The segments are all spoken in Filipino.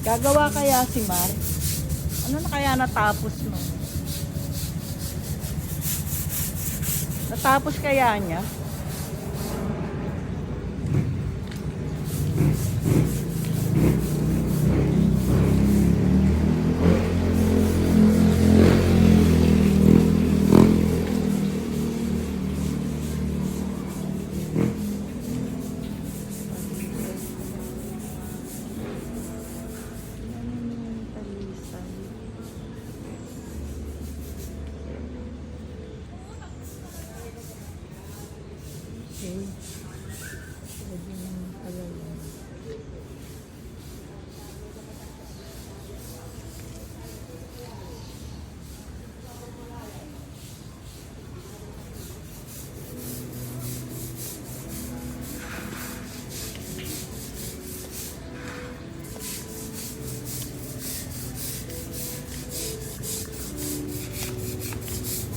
Gagawa kaya si Mar? Ano na kaya natapos no? Natapos kaya niya? Okay. Pwede naman pala yun.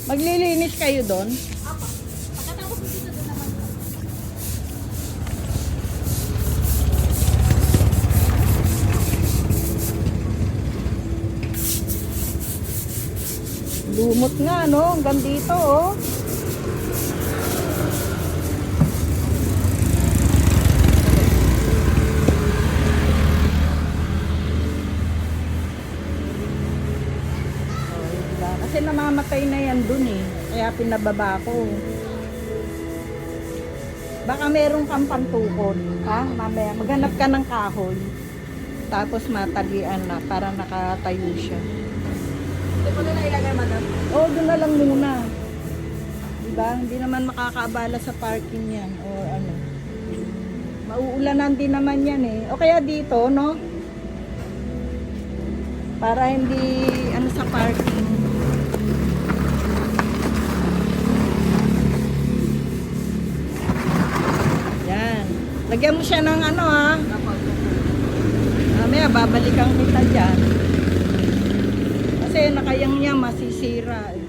Maglilinis kayo doon? Apa. Pagkatapos dito doon naman. Lumot nga, no? Hanggang dito, oh. Kasi namamatay na yan dun eh. Kaya pinababa ko. Baka meron kang pantukod. Ha? Mamaya, maghanap ka ng kahoy. Tapos matalian na para nakatayo siya. Ito po na ilagay, madam. Oo, doon na lang muna. Diba? Hindi naman makakaabala sa parking yan. O ano. Mauulanan din naman yan eh. O kaya dito, no? Para hindi, ano sa parking. Yan. Lagyan mo siya ng ano ha. Mamaya, babalikan kita dyan. Kasi nakayang niya masisira eh.